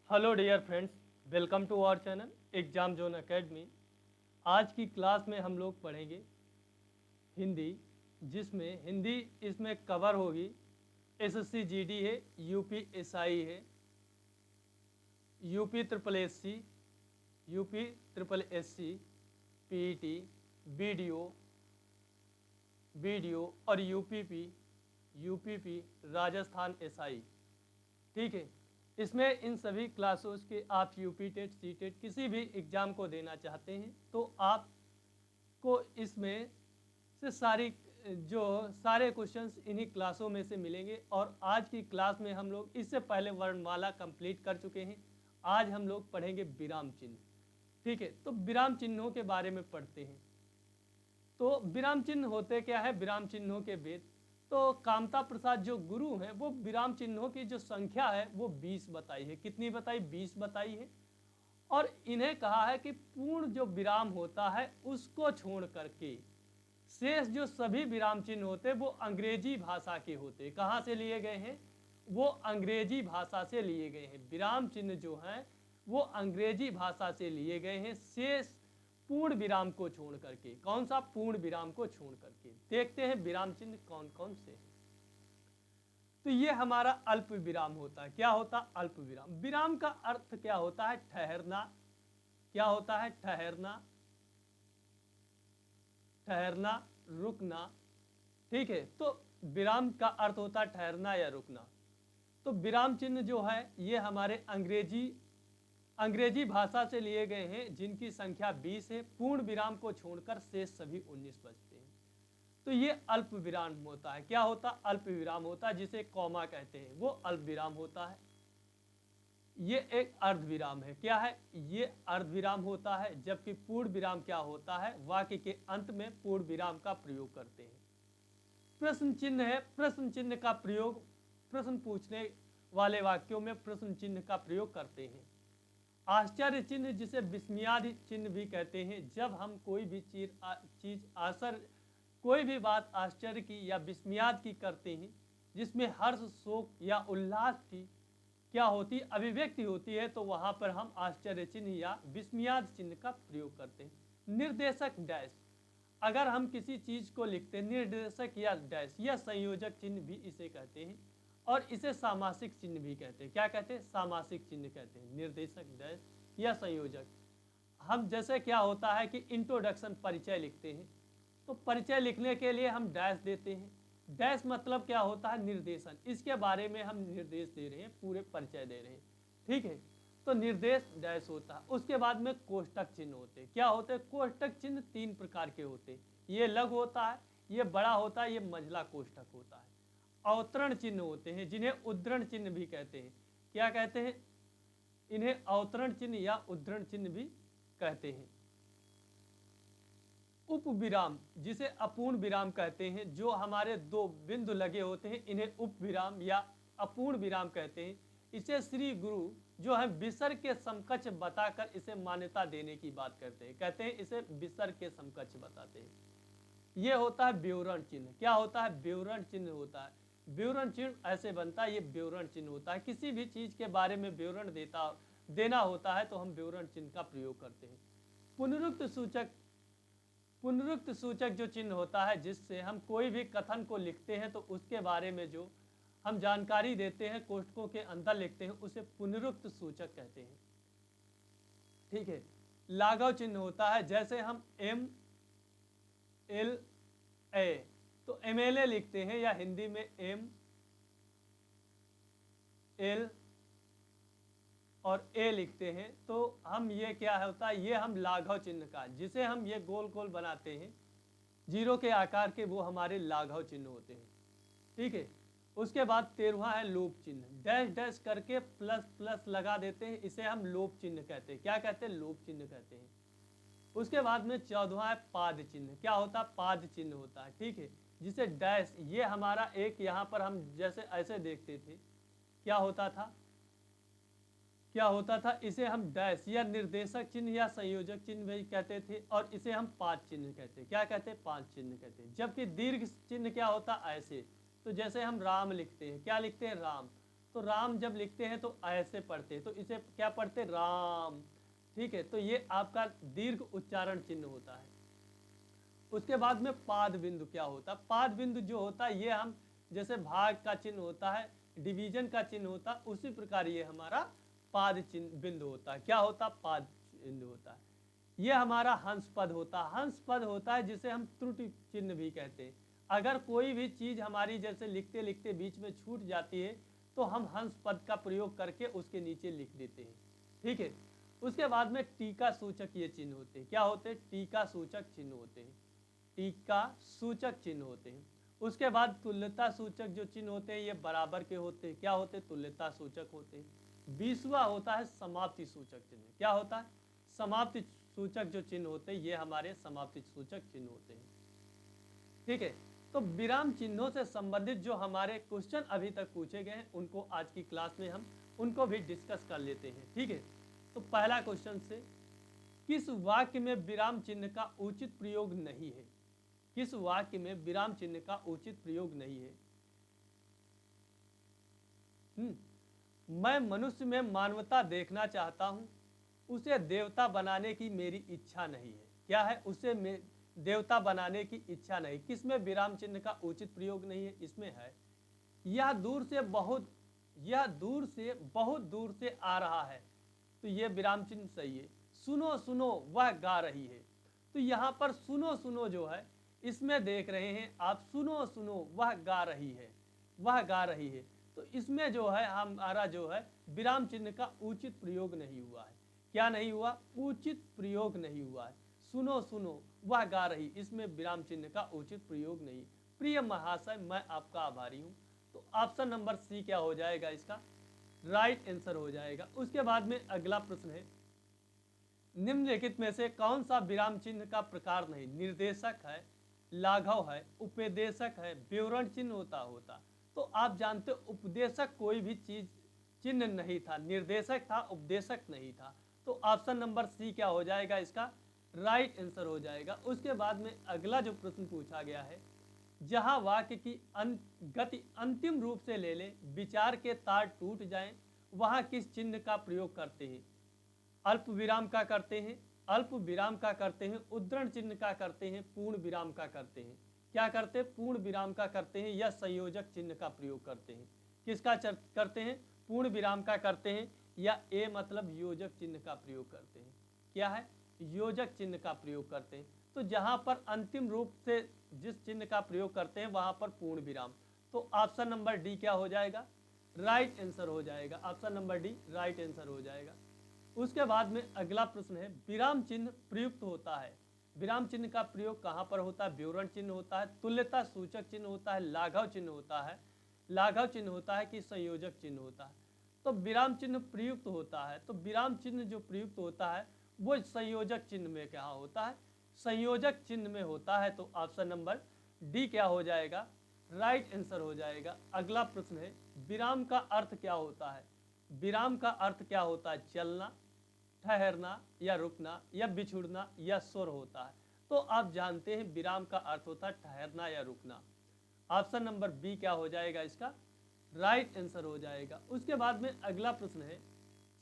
Hello dear friends, welcome to our channel exam zone academy. आज की class में हम लोग पढ़ेंगे हिंदी, जिसमें हिंदी इसमें कवर होगी एसएससी जीडी है, यूपी एसआई है, UP triple SC, UP triple SC, PET, BDO BDO और यूपीपी राजस्थान एसआई। ठीक है, इसमें इन सभी क्लासेस के आप यूपी टेट, सी टेट किसी भी एग्ज़ाम को देना चाहते हैं तो आपको इसमें से सारे क्वेश्चंस इन्हीं क्लासों में से मिलेंगे। और आज की क्लास में हम लोग इससे पहले वर्णमाला कंप्लीट कर चुके हैं। आज हम लोग पढ़ेंगे विराम चिन्ह। ठीक है, तो विराम चिन्हों के बारे में पढ़ते हैं। तो विराम चिन्ह होते क्या है, विराम चिन्हों के वेद। तो कामता प्रसाद जो गुरु हैं वो विराम चिन्हों की जो संख्या है वो 20 बताई है। कितनी बताई? 20 बताई है। और इन्हें कहा है कि पूर्ण जो विराम होता है उसको छोड़ करके शेष जो सभी विराम चिन्ह होते वो अंग्रेजी भाषा के होते। कहाँ से लिए गए हैं? वो अंग्रेजी भाषा से लिए गए हैं। विराम चिन्ह जो हैं वो अंग्रेजी भाषा से लिए गए हैं, शेष पूर्ण विराम को छोड़ करके। कौन सा? पूर्ण विराम को छोड़ करके। देखते हैं विराम चिन्ह कौन कौन से हैं। तो ये हमारा अल्प विराम होता है। क्या होता? अल्प विराम। विराम का अर्थ क्या होता है? ठहरना। क्या होता है? ठहरना, ठहरना, रुकना। ठीक है, तो विराम का अर्थ होता है ठहरना या रुकना। तो विराम चिन्ह जो है ये हमारे अंग्रेजी भाषा से लिए गए हैं, जिनकी संख्या 20 है। पूर्ण विराम को छोड़कर शेष सभी 19 बचते हैं। तो ये अल्प विराम होता है। क्या होता? अल्प विराम होता है, जिसे कॉमा कहते हैं, वो अल्प विराम होता है। ये एक अर्ध विराम है। क्या है? ये अर्ध विराम होता है। जबकि पूर्ण विराम क्या होता है? वाक्य के अंत में पूर्ण विराम का प्रयोग करते हैं। प्रश्न चिन्ह है। प्रश्न चिन्ह का प्रयोग प्रश्न पूछने वाले वाक्यों में प्रश्न चिन्ह का प्रयोग करते हैं। आश्चर्य चिन्ह, जिसे विस्मयादि चिन्ह भी कहते हैं, जब हम कोई भी कोई भी बात आश्चर्य की या विस्मयाद की करते हैं, जिसमें हर्ष, शोक या उल्लास की क्या होती? अभिव्यक्ति होती है, तो वहां पर हम आश्चर्य चिन्ह या विस्मयाद चिन्ह का प्रयोग करते हैं। निर्देशक डैश, अगर हम किसी चीज को लिखते हैं, निर्देशक या डैश या संयोजक चिन्ह भी इसे कहते हैं। और इसे सामासिक चिन्ह भी कहते हैं। क्या कहते हैं? सामासिक चिन्ह कहते हैं। निर्देशक डैश या संयोजक। हम जैसे क्या होता है कि इंट्रोडक्शन, परिचय लिखते हैं, तो परिचय लिखने के लिए हम डैश देते हैं। डैश मतलब क्या होता है? निर्देशन। इसके बारे में हम निर्देश दे रहे हैं, पूरे परिचय दे रहे हैं। ठीक है, तो निर्देश डैश होता है। उसके बाद में कोष्टक चिन्ह होते हैं। क्या होते हैं? कोष्टक चिन्ह 3 प्रकार के होते हैं। ये लघु होता है, ये बड़ा होता है, ये मझला कोष्टक होता है। अवतरण चिन्ह होते हैं, जिन्हें उद्धरण चिन्ह भी कहते हैं। क्या कहते हैं? इन्हें अवतरण चिन्ह या उद्धरण चिन्ह भी कहते हैं। उप विराम, जिसे अपूर्ण विराम कहते हैं, जो हमारे 2 बिंदु लगे होते हैं, इन्हें उप विराम या अपूर्ण विराम कहते हैं। इसे श्री गुरु जो है विसर्ग के समकक्ष बताकर इसे मान्यता देने की बात करते हैं। कहते हैं इसे विसर्ग के समकक्ष बताते हैं। यह होता है विवरण चिन्ह। क्या होता है? विवरण चिन्ह होता है। विवरण चिन्ह ऐसे बनता है, ये विवरण चिन्ह होता है। किसी भी चीज के बारे में विवरण देना होता है तो हम विवरण चिन्ह का प्रयोग करते हैं। पुनरुक्त सूचक जो चिन्ह होता है, जिससे हम कोई भी कथन को लिखते हैं तो उसके बारे में जो हम जानकारी देते हैं, कोष्ठकों के अंदर लिखते हैं, उसे पुनरुक्त सूचक कहते हैं। ठीक है, लाघव चिन्ह होता है। जैसे हम MLA, तो MLA लिखते हैं, या हिंदी में ML और A लिखते हैं, तो हम ये क्या होता है? ये हम लाघव चिन्ह का, जिसे हम ये गोल गोल बनाते हैं जीरो के आकार के, वो हमारे लाघव चिन्ह होते हैं। ठीक है, उसके बाद 13वां है लोप चिन्ह। डैश डैश करके प्लस प्लस लगा देते हैं, इसे हम लोप चिन्ह कहते हैं। क्या कहते हैं? लोप चिन्ह कहते हैं। उसके बाद में 14वां है पाद चिन्ह। क्या होता है? पाद चिन्ह होता है। ठीक है, जिसे डैश, ये हमारा एक यहाँ पर हम जैसे ऐसे देखते थे, क्या होता था? इसे हम डैश या निर्देशक चिन्ह या संयोजक चिन्ह भी कहते थे, और इसे हम पाद चिन्ह कहते हैं। क्या कहते हैं? पाद चिन्ह कहते हैं। जबकि दीर्घ चिन्ह क्या होता? ऐसे, तो जैसे हम राम लिखते हैं, क्या लिखते हैं? राम, तो राम जब लिखते हैं तो ऐसे पढ़ते हैं, तो इसे क्या पढ़ते, राम। ठीक है, तो ये आपका दीर्घ उच्चारण चिन्ह होता है। उसके बाद में पाद बिंदु क्या होता है, पाद बिंदु जो होता है ये हम जैसे भाग का चिन्ह होता है, डिवीजन का चिन्ह होता है, उसी प्रकार ये हमारा पाद चिन्ह बिंदु होता है। क्या होता है, पाद बिंदु होता है। ये हमारा हंस पद होता है, हंस पद होता है जिसे हम त्रुटि चिन्ह भी कहते हैं। अगर कोई भी चीज हमारी जैसे लिखते लिखते बीच में छूट जाती है तो हम हंस पद का प्रयोग करके उसके नीचे लिख देते हैं। ठीक है, उसके बाद में टीका सूचक ये चिन्ह होते हैं। क्या होते हैं, टीका सूचक चिन्ह होते हैं, टीका सूचक चिन्ह होते हैं। उसके बाद तुल्यता सूचक जो चिन्ह होते हैं ये बराबर के होते हैं। क्या होते हैं, तुल्यता सूचक होते हैं। 20वां होता है समाप्ति सूचक चिन्ह। क्या होता है, समाप्ति सूचक जो चिन्ह होते हैं ये हमारे समाप्ति सूचक चिन्ह होते हैं। ठीक है, तो विराम चिन्हों से संबंधित जो हमारे क्वेश्चन अभी तक पूछे गए हैं उनको आज की क्लास में हम उनको भी डिस्कस कर लेते हैं। ठीक है, तो पहला क्वेश्चन से, किस वाक्य में विराम चिन्ह का उचित प्रयोग नहीं है, किस वाक्य में विराम चिन्ह का उचित प्रयोग नहीं है। मैं मनुष्य में मानवता देखना चाहता हूं, उसे देवता बनाने की मेरी इच्छा नहीं है। क्या है, उसे देवता बनाने की इच्छा नहीं। किसमें विराम चिन्ह का उचित प्रयोग नहीं है, इसमें है, यह दूर से बहुत दूर से आ रहा है, तो ये विराम चिन्ह सही है। सुनो सुनो वह गा रही है, तो यहाँ पर सुनो सुनो जो है इसमें देख रहे हैं आप, सुनो सुनो वह गा रही है, वह गा रही है, तो इसमें जो है हमारा जो है विराम चिन्ह का उचित प्रयोग नहीं हुआ है। क्या नहीं हुआ, उचित प्रयोग नहीं हुआ है। सुनो सुनो वह गा रही, इसमें विराम चिन्ह का उचित प्रयोग नहीं। प्रिय महाशय मैं आपका आभारी हूं, तो ऑप्शन नंबर सी क्या हो जाएगा, इसका राइट आंसर हो जाएगा। उसके बाद में अगला प्रश्न है, निम्नलिखित में से कौन सा विराम चिन्ह का प्रकार नहीं, निर्देशक है, लाघव है, उपदेशक है, विवरण चिन्ह होता। तो आप जानते हो उपदेशक कोई भी चीज चिन्ह नहीं था, निर्देशक था, उपदेशक नहीं था। तो ऑप्शन नंबर सी क्या हो जाएगा, इसका राइट आंसर हो जाएगा। उसके बाद में अगला जो प्रश्न पूछा गया है, जहां वाक्य की गति अंतिम रूप से ले ले, विचार के तार टूट जाएं, वहां किस चिन्ह का प्रयोग करते हैं, अल्प विराम का करते हैं, अल्प विराम का करते हैं, उद्धरण चिन्ह का करते हैं, पूर्ण विराम का करते हैं। क्या करते हैं, पूर्ण विराम का करते हैं, या संयोजक चिन्ह का प्रयोग करते हैं। किसका करते हैं, पूर्ण विराम का करते हैं, या ए मतलब योजक चिन्ह का प्रयोग करते हैं। क्या है, योजक चिन्ह का प्रयोग करते हैं। तो जहां पर अंतिम रूप से जिस चिन्ह का प्रयोग करते हैं वहां पर पूर्ण विराम, तो ऑप्शन नंबर डी क्या हो जाएगा, राइट आंसर हो जाएगा। Option number D right answer हो जाएगा। उसके बाद में अगला प्रश्न है, विराम चिन्ह प्रयुक्त होता है, विराम चिन्ह का प्रयोग कहां पर होता है, विवरण चिन्ह होता है, तुल्यता सूचक चिन्ह होता है, लाघव चिन्ह होता है, लाघव चिन्ह होता है कि संयोजक चिन्ह होता है। तो विराम चिन्ह प्रयुक्त होता है, तो विराम चिन्ह जो प्रयुक्त होता है वो संयोजक चिन्ह में क्या होता है, संयोजक चिन्ह में होता है। तो ऑप्शन नंबर डी क्या हो जाएगा, राइट आंसर हो जाएगा। अगला प्रश्न है, विराम का अर्थ क्या होता है, विराम का अर्थ क्या होता है, चलना, ठहरना, या रुकना, या बिछुड़ना, या स्वर होता है। तो आप जानते हैं विराम का अर्थ होता है ठहरना या रुकना। ऑप्शन नंबर बी क्या हो जाएगा, इसका राइट आंसर हो जाएगा। उसके बाद में अगला प्रश्न है,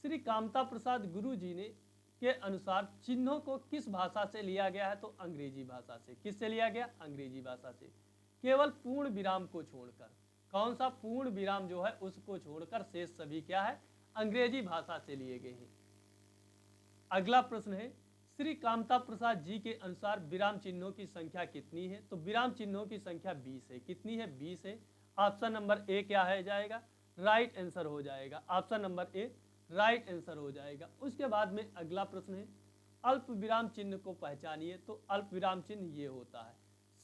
श्री कामता प्रसाद गुरु जी ने के अनुसार चिन्हों को किस भाषा से लिया गया है, तो अंग्रेजी भाषा से। किससे लिया गया, अंग्रेजी भाषा से, केवल पूर्ण विराम को छोड़कर। कौन सा, पूर्ण विराम जो है उसको छोड़कर शेष सभी क्या है, अंग्रेजी भाषा से लिए गए हैं। अगला प्रश्न है, श्री कामता प्रसाद जी के अनुसार विराम चिन्हों की संख्या कितनी है, तो विराम चिन्हों की संख्या 20 है। कितनी है, 20 है। ऑप्शन नंबर ए क्या है जाएगा, राइट आंसर हो जाएगा। Option number A right answer हो जाएगा। उसके बाद में अगला प्रश्न है, अल्प विराम चिन्ह को पहचानिए, तो अल्प विराम चिन्ह ये होता है,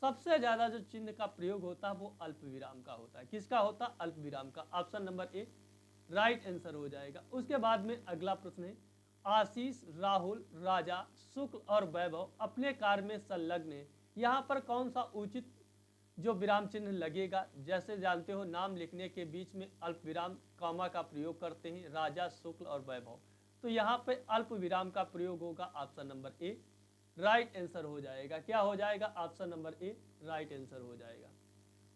सबसे ज्यादा जो चिन्ह का प्रयोग होता है वो अल्प विराम का होता है। किसका होता है, अल्प विराम का। Option number A right answer हो जाएगा। उसके बाद में अगला प्रश्न है, आशीष, राहुल, राजा, शुक्ल और वैभव अपने कार्य में संलग्न है, यहाँ पर कौन सा उचित जो विराम चिन्ह लगेगा। जैसे जानते हो नाम लिखने के बीच में अल्प विराम कॉमा का प्रयोग करते हैं, राजा, शुक्ल और वैभव, तो यहाँ पे अल्प विराम का प्रयोग होगा। Option number A right answer हो जाएगा। क्या हो जाएगा, option number A right answer हो जाएगा।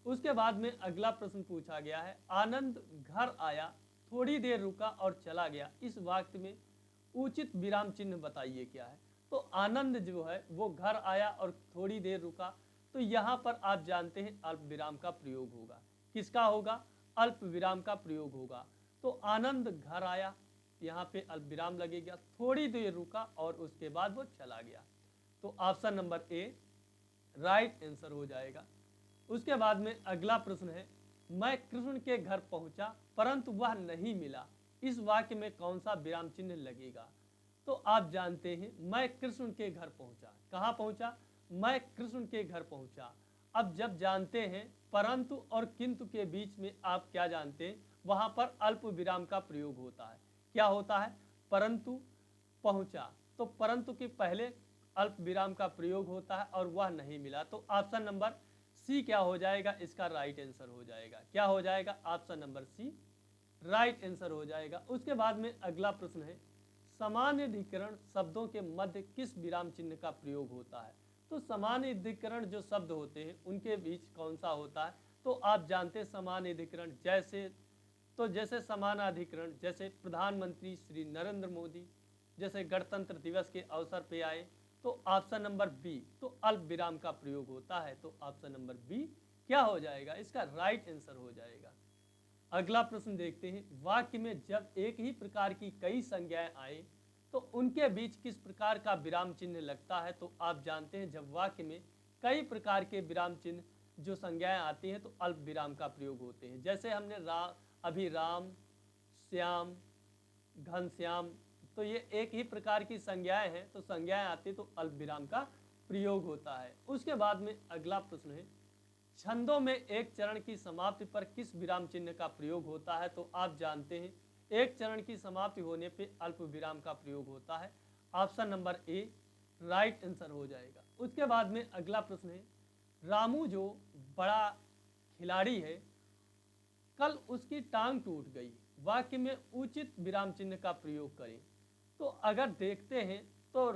उसके बाद में अगला प्रश्न पूछा गया है, आनंद घर आया, थोड़ी देर रुका और चला गया। इस वाक्य में उचित विराम चिन्ह बताइए क्या है। तो आनंद जो है वो घर आया और थोड़ी देर रुका, तो यहाँ पर आप जानते हैं अल्प विराम का प्रयोग होगा। किसका होगा? अल्प विराम का प्रयोग होगा। तो आनंद घर आया, यहाँ पे अल्प विराम लगेगा, थोड़ी देर रुका और उसके बाद वो चला गया। तो option number A right answer हो जाएगा। उसके बाद में अगला प्रश्न है, मैं कृष्ण के घर पहुंचा परंतु वह नहीं मिला। इस वाक्य में कौन सा विराम चिन्ह लगेगा? तो आप जानते हैं मैं कृष्ण के घर पहुंचा। कहाँ पहुंचा? मैं कृष्ण के घर पहुंचा। अब जब जानते हैं परंतु और किंतु के बीच में आप क्या जानते हैं, वहां पर अल्प विराम का प्रयोग होता है। क्या होता है? परंतु पहुंचा, तो परंतु के पहले अल्प विराम का प्रयोग होता है और वह नहीं मिला। तो ऑप्शन नंबर सी क्या हो जाएगा? इसका राइट आंसर हो जाएगा। क्या हो जाएगा? Option number C right answer हो जाएगा। उसके बाद में अगला प्रश्न है, समानाधिकरण शब्दों के मध्य किस विराम चिन्ह का प्रयोग होता है? तो समानाधिकरण जो शब्द होते हैं उनके बीच कौन सा होता है? तो आप जानते हैं समानाधिकरण जैसे समानाधिकरण जैसे प्रधानमंत्री श्री नरेंद्र मोदी जैसे गणतंत्र दिवस के अवसर पे आए, तो ऑप्शन नंबर बी, तो अल्प विराम का प्रयोग होता है। तो ऑप्शन नंबर बी क्या हो जाएगा? इसका राइट आंसर हो जाएगा। अगला प्रश्न देखते हैं, वाक्य में जब एक ही प्रकार की कई संज्ञाएं आए तो उनके बीच किस प्रकार का विराम चिन्ह लगता है? तो आप जानते हैं जब वाक्य में कई प्रकार के विराम चिन्ह जो संज्ञाएं आती हैं तो अल्प विराम का प्रयोग होते हैं। जैसे हमने अभी राम, श्याम, घनश्याम, तो ये एक ही प्रकार की संज्ञाएं हैं, तो संज्ञाएं आती तो अल्प विराम का प्रयोग होता है। उसके बाद में अगला प्रश्न है, छंदों में एक चरण की समाप्ति पर किस विराम चिन्ह का प्रयोग होता है? तो आप जानते हैं एक चरण की समाप्ति होने पे अल्प विराम का प्रयोग होता है। Option number A right answer हो जाएगा। उसके बाद में अगला प्रश्न है, रामू जो बड़ा खिलाड़ी है, कल उसकी टांग टूट गई। वाक्य में उचित विराम चिन्ह का प्रयोग करें। तो अगर देखते हैं तो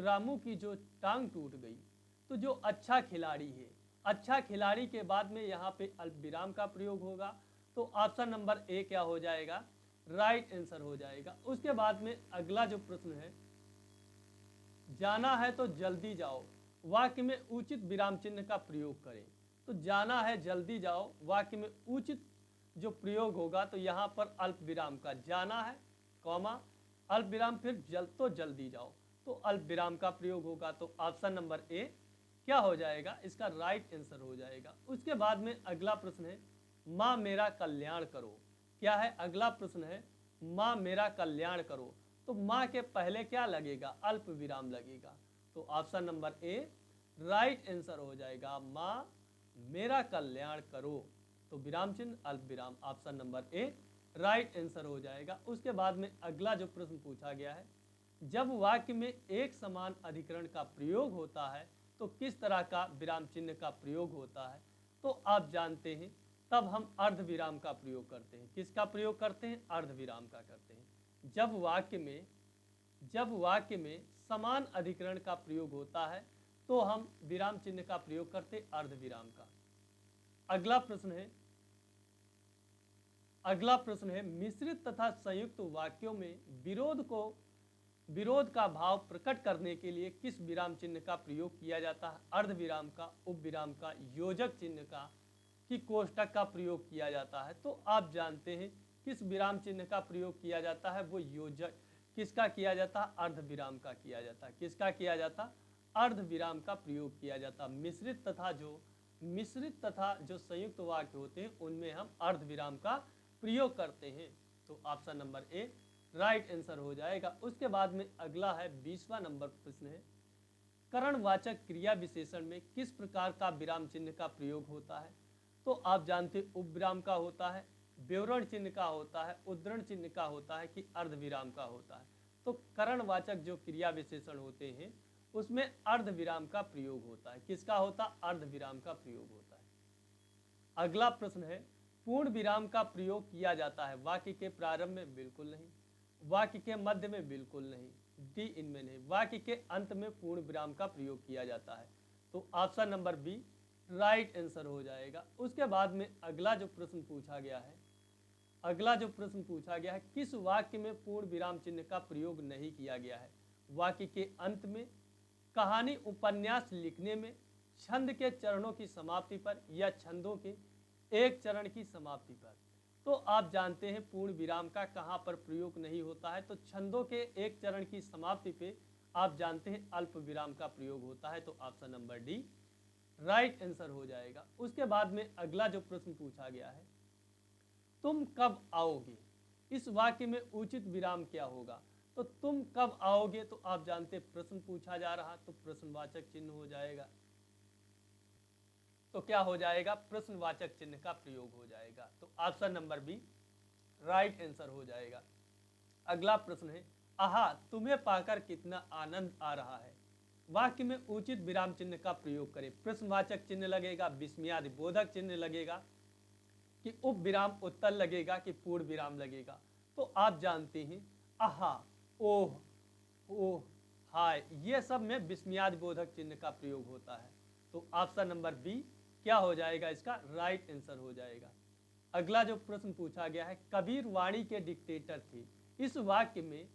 रामू की जो टांग टूट गई, तो जो अच्छा खिलाड़ी है, अच्छा खिलाड़ी के बाद में यहाँ पे अल्प विराम का प्रयोग होगा। तो ऑप्शन नंबर ए क्या हो जाएगा? राइट आंसर हो जाएगा। उसके बाद में अगला जो प्रश्न है, जाना है तो जल्दी जाओ। वाक्य में उचित विराम चिन्ह का प्रयोग करें। तो जाना है जल्दी जाओ, वाक्य में उचित जो प्रयोग होगा तो यहाँ पर अल्प विराम का जाना है कॉमा अल्प विराम फिर जल्दी जाओ, तो अल्प विराम का प्रयोग होगा। तो ऑप्शन नंबर ए क्या हो जाएगा? इसका राइट आंसर हो जाएगा। उसके बाद में अगला प्रश्न है, माँ मेरा कल्याण करो। क्या है? अगला प्रश्न है, माँ मेरा कल्याण करो। तो माँ के पहले क्या लगेगा? अल्प विराम लगेगा। तो option number A right answer हो जाएगा, माँ मेरा कल्याण करो। तो विराम चिन्ह अल्प विराम, option number A right answer हो जाएगा। उसके बाद में अगला जो प्रश्न पूछा गया है, जब वाक्य में एक समान अधिकरण का प्रयोग होता है तो किस तरह का विराम चिन्ह का प्रयोग होता है? तो आप जानते हैं तब हम अर्ध विराम का प्रयोग करते हैं। किसका प्रयोग करते हैं? अर्ध विराम का करते हैं। जब वाक्य में समान अधिकरण का प्रयोग होता है तो हम विराम चिन्ह का प्रयोग करते हैं अर्ध विराम का। अगला प्रश्न है, मिश्रित तथा संयुक्त वाक्यों में विरोध का भाव प्रकट करने के लिए किस विराम चिन्ह का प्रयोग किया जाता है? अर्ध विराम का, उपविराम का, योजक चिन्ह का कि कोष्टक का प्रयोग किया जाता है? तो आप जानते हैं किस विराम चिन्ह का प्रयोग किया जाता है? वो योजक। किसका किया जाता है? अर्ध विराम का किया जाता है। किसका किया जाता? अर्ध विराम का प्रयोग किया जाता। मिश्रित तथा जो संयुक्त वाक्य होते हैं उनमें हम अर्ध विराम का प्रयोग करते हैं। तो option number A right answer हो जाएगा। उसके बाद में अगला है 20वां नंबर प्रश्न है, करणवाचक क्रिया विशेषण में किस प्रकार का विराम चिन्ह का प्रयोग होता है? तो आप जानते उपविराम का होता है, विवरण चिन्ह का होता है, उद्धरण चिन्ह का होता है कि अर्ध विराम का होता है? तो करणवाचक जो क्रिया विशेषण होते हैं उसमें अर्ध विराम का प्रयोग होता है। किसका होता? अर्ध विराम का प्रयोग होता है। अगला प्रश्न है, पूर्ण विराम का प्रयोग किया जाता है वाक्य के प्रारंभ में? बिल्कुल नहीं। वाक्य के मध्य में? बिल्कुल नहीं। डी इनमें नहीं। वाक्य के अंत में पूर्ण विराम का प्रयोग किया जाता है। तो option number B right answer हो जाएगा। उसके बाद में अगला जो प्रश्न पूछा गया है, किस वाक्य में पूर्ण विराम चिन्ह का प्रयोग नहीं किया गया है? वाक्य के अंत में, कहानी उपन्यास लिखने में, छंद के चरणों की समाप्ति पर, या छंदों के एक चरण की समाप्ति पर। तो आप जानते हैं पूर्ण विराम का कहाँ पर प्रयोग नहीं होता है, तो छंदों के एक चरण की समाप्ति पे आप जानते हैं अल्प विराम का प्रयोग होता है। तो option number D right answer हो जाएगा। उसके बाद में अगला जो प्रश्न पूछा गया है, तुम कब आओगे, इस वाक्य में उचित विराम क्या होगा? तो तुम कब आओगे, तो आप जानते प्रश्न पूछा जा रहा, तो प्रश्नवाचक चिन्ह हो जाएगा। तो क्या हो जाएगा? प्रश्नवाचक चिन्ह का प्रयोग हो जाएगा। तो option number B right answer हो जाएगा। अगला प्रश्न है, आहा तुम्हें पाकर कितना आनंद आ रहा है, वाक्य में उचित विराम चिन्ह का प्रयोग करें। प्रश्नवाचक चिन्ह लगेगा, विस्मयादि बोधक चिन्ह लगेगा, कि उप विराम उत्तर लगेगा, कि पूर्ण विराम लगेगा। तो आप जानते हैं आहा, ओह, ओह, हाय, ये सब में विस्मयादि बोधक चिन्ह का प्रयोग होता है। तो ऑप्शन नंबर बी क्या हो जाएगा? इसका राइट आंसर हो जाएगा। अगला जो प्रश्न पूछा गया है, कबीर वाणी के डिक्टेटर थे, इस वाक्य में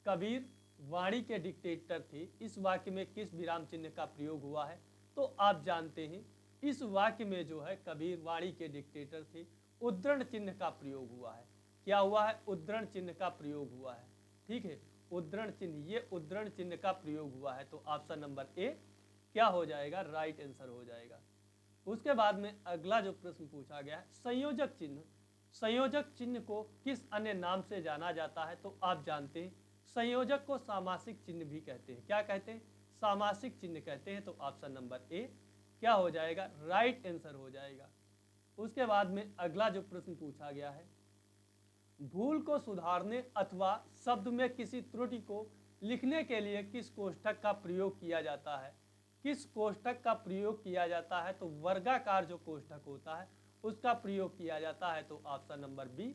कबीर वाणी के डिक्टेटर थे, इस वाक्य में किस विराम चिन्ह का प्रयोग हुआ है? तो आप जानते हैं इस वाक्य में जो है कबीर वाणी के डिक्टेटर थे, उद्धरण चिन्ह का प्रयोग हुआ है। क्या हुआ है? उद्धरण चिन्ह का प्रयोग हुआ है। ठीक है, उद्धरण चिन्ह, ये उद्धरण चिन्ह का प्रयोग हुआ है। तो ऑप्शन नंबर ए क्या हो जाएगा? राइट आंसर हो जाएगा। उसके बाद में अगला जो प्रश्न पूछा गया है, संयोजक चिन्ह, संयोजक चिन्ह को किस अन्य नाम से जाना जाता है? तो आप जानते हैं संयोजक को सामासिक चिन्ह भी कहते हैं। क्या कहते हैं? सामासिक चिन्ह कहते हैं। तो ऑप्शन नंबर ए क्या हो जाएगा? राइट आंसर हो जाएगा। उसके बाद में अगला जो प्रश्न पूछा गया है, भूल को सुधारने अथवा शब्द में किसी त्रुटि को लिखने के लिए किस कोष्ठक का प्रयोग किया जाता है? किस कोष्ठक का प्रयोग किया जाता है? तो वर्गाकार जो कोष्ठक होता है उसका प्रयोग किया जाता है। तो ऑप्शन नंबर बी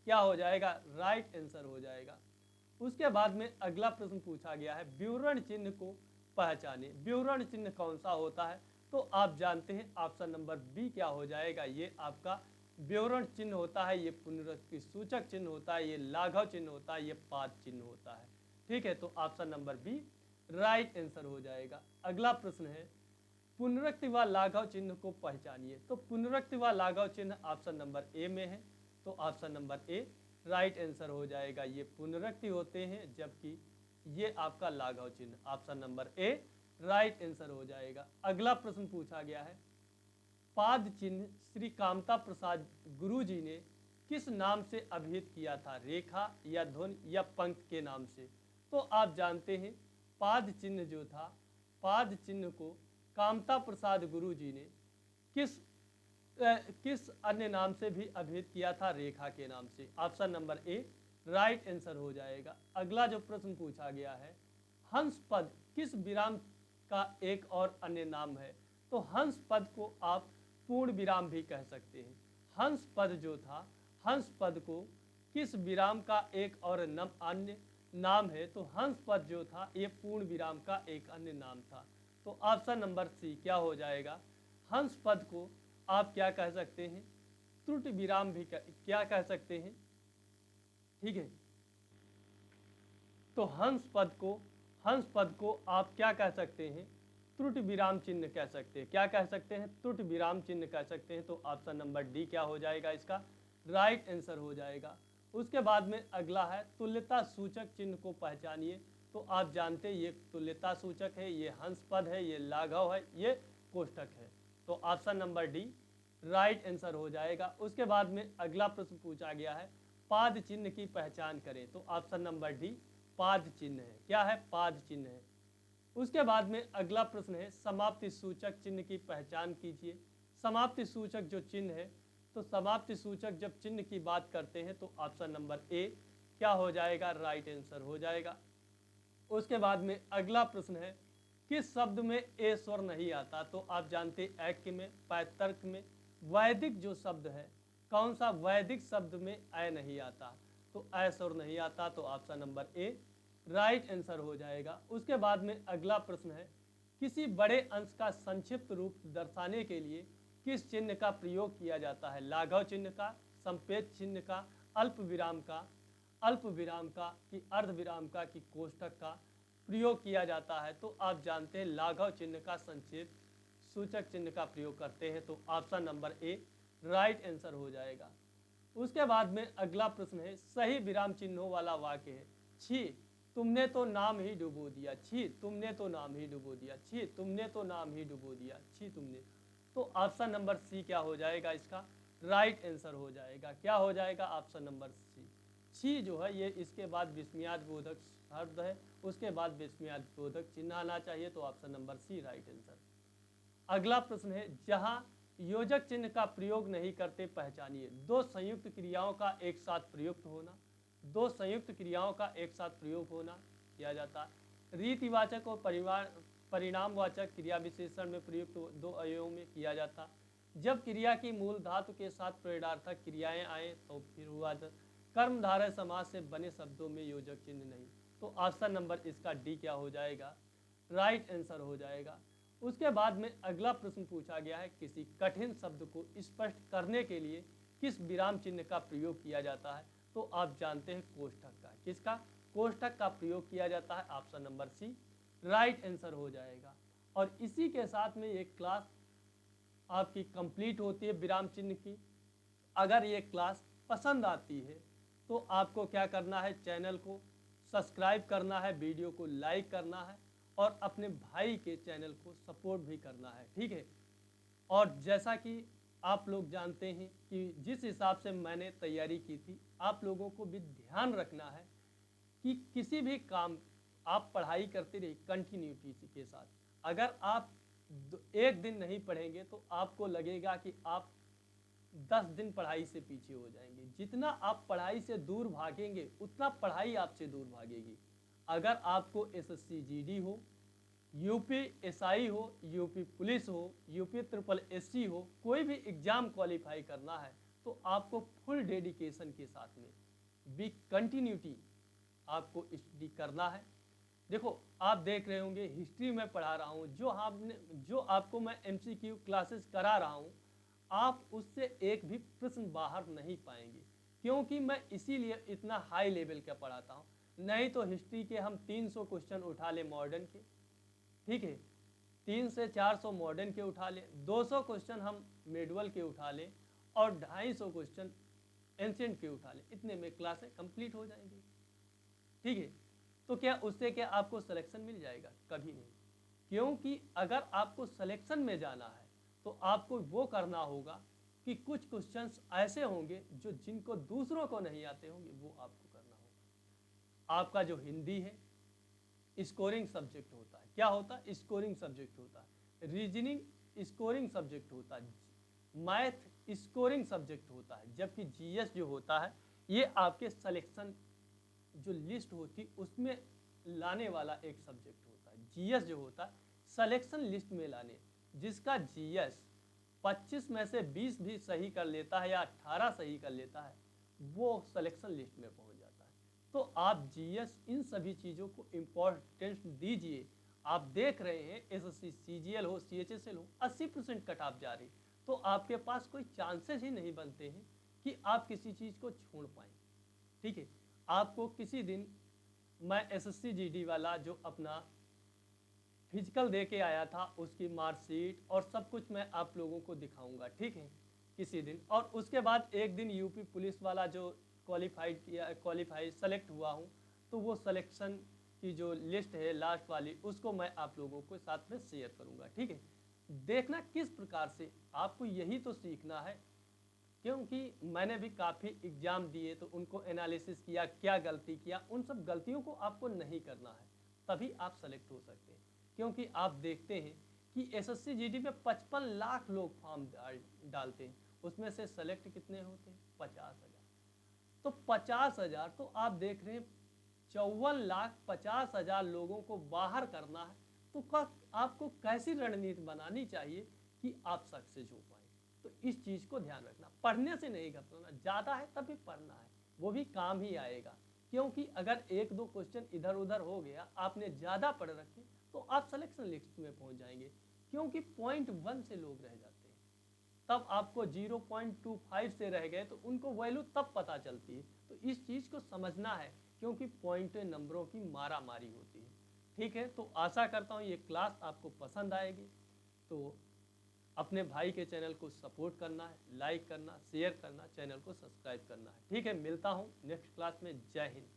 क्या हो जाएगा? राइट आंसर हो जाएगा। उसके बाद में अगला प्रश्न पूछा गया है, विवरण चिन्ह को पहचाने। विवरण चिन्ह कौन सा होता है? तो आप जानते हैं ऑप्शन नंबर बी क्या हो जाएगा? ये आपका विवरण चिन्ह होता है, ये पुनरुक्ति सूचक चिन्ह होता है, ये लाघव चिन्ह होता है, ये पाद चिन्ह होता है। ठीक है, तो option number B right answer हो जाएगा। अगला प्रश्न है, पुनरुक्ति व लाघव चिन्ह को पहचानिए। तो पुनरुक्ति व लाघव चिन्ह ऑप्शन नंबर ए में है। तो option number A right answer हो जाएगा। ये पुनरुक्ति होते हैं, जबकि ये आपका लाघव चिन्ह। Option number A right answer हो जाएगा। अगला प्रश्न पूछा गया है, पाद चिन्ह श्री कामता प्रसाद गुरु जी ने किस नाम से अभिहित किया था? रेखा या ध्वन या पंक्ति के नाम से? तो आप जानते हैं पाद चिन्ह जो था, पाद चिन्ह को कामता प्रसाद गुरु जी ने किस अन्य नाम से भी अभिहित किया था? रेखा के नाम से। Option number A right answer हो जाएगा। अगला जो प्रश्न पूछा गया है, हंस पद किस विराम का एक और अन्य नाम है? तो हंस पद को आप पूर्ण विराम भी कह सकते हैं। हंस पद जो था, हंस पद को किस विराम का एक और अन्य नाम है? तो हंस पद जो था ये पूर्ण विराम का एक अन्य नाम था। तो ऑप्शन नंबर सी क्या हो जाएगा? हंस पद को आप क्या कह सकते हैं? त्रुटि विराम भी क्या कह सकते हैं? ठीक है, तो हंस पद को आप क्या कह सकते हैं? त्रुटि विराम चिन्ह कह सकते हैं। क्या कह सकते हैं? त्रुटि विराम चिन्ह कह सकते हैं। तो ऑप्शन नंबर डी क्या हो जाएगा? इसका राइट आंसर हो जाएगा। उसके बाद में अगला है, तुल्यता सूचक चिन्ह को पहचानिए। तो आप जानते हैं ये तुल्यता सूचक है, ये हंस पद है, ये लाघव है, ये कोष्ठक है। तो option number D right answer हो जाएगा। उसके बाद में अगला प्रश्न पूछा गया है, पाद चिन्ह की पहचान करें। तो ऑप्शन नंबर डी पाद चिन्ह है। क्या है? पाद चिन्ह है। उसके बाद में अगला प्रश्न है, समाप्ति सूचक चिन्ह की पहचान कीजिए। समाप्ति सूचक जो चिन्ह है, तो समाप्ति सूचक जब चिन्ह की बात करते हैं तो ऑप्शन नंबर ए क्या हो जाएगा? राइट आंसर हो जाएगा। उसके बाद में अगला प्रश्न है, किस शब्द में ए स्वर नहीं आता? तो आप जानते ऐक्य में, पैतर्क में, वैदिक जो शब्द है, कौन सा वैदिक शब्द में ए नहीं आता? तो ए स्वर नहीं आता। तो option number A right answer हो जाएगा। उसके बाद में अगला प्रश्न है, किसी बड़े अंश का संक्षिप्त रूप दर्शाने के लिए किस चिन्ह का प्रयोग किया जाता है? लाघव चिन्ह का, संपेत चिन्ह का, अल्प विराम का, अल्प विराम का कि अर्ध विराम का कि कोष्ठक का प्रयोग किया जाता है? तो आप जानते हैं लाघव चिन्ह का संक्षिप्त सूचक चिन्ह का प्रयोग करते हैं। तो option number A right answer हो जाएगा। उसके बाद में अगला प्रश्न है, सही विराम चिन्हों वाला वाक्य है। छी तुमने तो नाम ही डुबो दिया, छी तुमने तो नाम ही डुबो दिया, छी तुमने तो नाम ही डुबो दिया, छी तुमने। तो ऑप्शन नंबर सी क्या हो जाएगा? इसका राइट आंसर हो जाएगा। क्या हो जाएगा? Option number C. छी जो है ये इसके बाद विस्मयाद बोधक शब्द है, उसके बाद विस्मयाद बोधक चिन्ह आना चाहिए। तो option number C right answer. अगला प्रश्न है, जहां योजक चिन्ह का प्रयोग नहीं करते पहचानिए। दो संयुक्त क्रियाओं का एक साथ प्रयुक्त होना, दो संयुक्त क्रियाओं का एक साथ प्रयोग होना किया जाता है। रीतिवाचक और परिणामवाचक क्रिया विशेषण में प्रयुक्त दो अवयवों में किया जाता। जब क्रिया की मूल धातु के साथ प्रेरणार्थक क्रियाएं आए तो फिर हुआ कर्मधारय समास से बने शब्दों में योजक चिन्ह नहीं। तो ऑप्शन नंबर इसका डी क्या हो जाएगा? राइट आंसर हो जाएगा। उसके बाद में अगला प्रश्न पूछा गया है, किसी कठिन शब्द को स्पष्ट करने के लिए किस विराम चिन्ह का प्रयोग किया जाता है? तो आप जानते हैं कोष्ठक का। किसका? कोष्ठक का प्रयोग किया जाता है। Option number C right answer हो जाएगा। और इसी के साथ में ये क्लास आपकी कंप्लीट होती है विराम चिन्ह की। अगर ये क्लास पसंद आती है तो आपको क्या करना है? चैनल को सब्सक्राइब करना है, वीडियो को लाइक करना है और अपने भाई के चैनल को सपोर्ट भी करना है, ठीक है। और जैसा कि आप लोग जानते हैं कि जिस हिसाब से मैंने तैयारी की थी, आप लोगों को भी ध्यान रखना है कि किसी भी काम आप पढ़ाई करते रहिए कंटिन्यूटी के साथ। अगर आप एक दिन नहीं पढ़ेंगे तो आपको लगेगा कि आप 10 दिन पढ़ाई से पीछे हो जाएंगे। जितना आप पढ़ाई से दूर भागेंगे उतना पढ़ाई आपसे दूर भागेगी। अगर आपको एसएससी जीडी हो, यूपी एसआई हो, यूपी पुलिस हो, यूपी ट्रिपल एससी हो, कोई भी एग्जाम क्वालिफाई करना है तो आपको फुल डेडिकेशन के साथ में विद कंटिन्यूटी आपको स्टडी करना है। देखो आप देख रहे होंगे हिस्ट्री में पढ़ा रहा हूँ, जो आपको मैं एमसीक्यू क्लासेस करा रहा हूँ, आप उससे एक भी प्रश्न बाहर नहीं पाएंगे, क्योंकि मैं इसीलिए इतना हाई लेवल का पढ़ाता हूँ। नहीं तो हिस्ट्री के हम 300 क्वेश्चन उठा ले मॉडर्न के, ठीक है, 300 से 400 मॉडर्न के उठा ले, 200 क्वेश्चन हम मेडवल के उठा ले और 250 क्वेश्चन एंशिएंट के उठा ले, इतने में क्लासें कंप्लीट हो जाएंगी, ठीक है। तो क्या उससे क्या आपको सिलेक्शन मिल जाएगा? कभी नहीं, क्योंकि अगर आपको सिलेक्शन में जाना है तो आपको वो करना होगा कि कुछ क्वेश्चंस ऐसे होंगे जो जिनको दूसरों को नहीं आते होंगे, वो आपको करना होगा। आपका जो हिंदी है स्कोरिंग सब्जेक्ट होता है। क्या होता है? स्कोरिंग सब्जेक्ट होता है। रीजनिंग स्कोरिंग सब्जेक्ट होता है। मैथ स्कोरिंग सब्जेक्ट होता है। जबकि जीएस जो होता है ये आपके सिलेक्शन जो लिस्ट होती उसमें लाने वाला एक सब्जेक्ट होता है। जीएस जो होता है सिलेक्शन लिस्ट में लाने, जिसका जीएस 25 में से 20 भी सही कर लेता है या 18 सही कर लेता है, वो सिलेक्शन लिस्ट में पहुंच जाता है। तो आप जीएस इन सभी चीज़ों को इम्पोर्टेंस दीजिए। आप देख रहे हैं एसएससी सीजीएल हो, सीएचएसएल हो, 80% कट ऑफ जा रही, तो आपके पास कोई चांसेस ही नहीं बनते हैं कि आप किसी चीज़ को छोड़ पाएँ, ठीक है। आपको किसी दिन मैं एसएससी जीडी वाला जो अपना फिजिकल दे के आया था उसकी मार्कशीट और सब कुछ मैं आप लोगों को दिखाऊंगा, ठीक है, किसी दिन। और उसके बाद एक दिन यूपी पुलिस वाला जो क्वालिफाई सेलेक्ट हुआ हूँ, तो वो सिलेक्शन की जो लिस्ट है लास्ट वाली, उसको मैं आप लोगों को साथ में शेयर करूँगा, ठीक है। देखना किस प्रकार से, आपको यही तो सीखना है, क्योंकि मैंने भी काफ़ी एग्ज़ाम दिए तो उनको एनालिसिस किया, क्या गलती किया, उन सब गलतियों को आपको नहीं करना है, तभी आप सेलेक्ट हो सकते हैं। क्योंकि आप देखते हैं कि एसएससी जीडी में 55 लाख लोग फॉर्म डालते हैं, उसमें से सेलेक्ट कितने होते हैं? 50,000। तो 50,000, तो आप देख रहे हैं 54,50,000 लोगों को बाहर करना है। तो आपको कैसी रणनीति बनानी चाहिए कि आप सक्सेस हो पाए। तो इस चीज़ को ध्यान रखना, पढ़ने से नहीं घबराना, ज़्यादा है तभी पढ़ना है, वो भी काम ही आएगा। क्योंकि अगर एक दो क्वेश्चन इधर उधर हो गया, आपने ज़्यादा पढ़ रखे, तो आप सिलेक्शन लिस्ट में पहुंच जाएंगे, क्योंकि पॉइंट 1 से लोग रह जाते हैं। तब आपको 0.25 से रह गए तो उनको वैल्यू तब पता चलती है। तो इस चीज़ को समझना है, क्योंकि पॉइंट नंबरों की मारा मारी होती है। ठीक है, तो आशा करता हूँ ये क्लास आपको पसंद आएगी। तो अपने भाई के चैनल को सपोर्ट करना है, लाइक करना, शेयर करना, चैनल को सब्सक्राइब करना है। ठीक है, मिलता हूँ नेक्स्ट क्लास में। जय हिंद।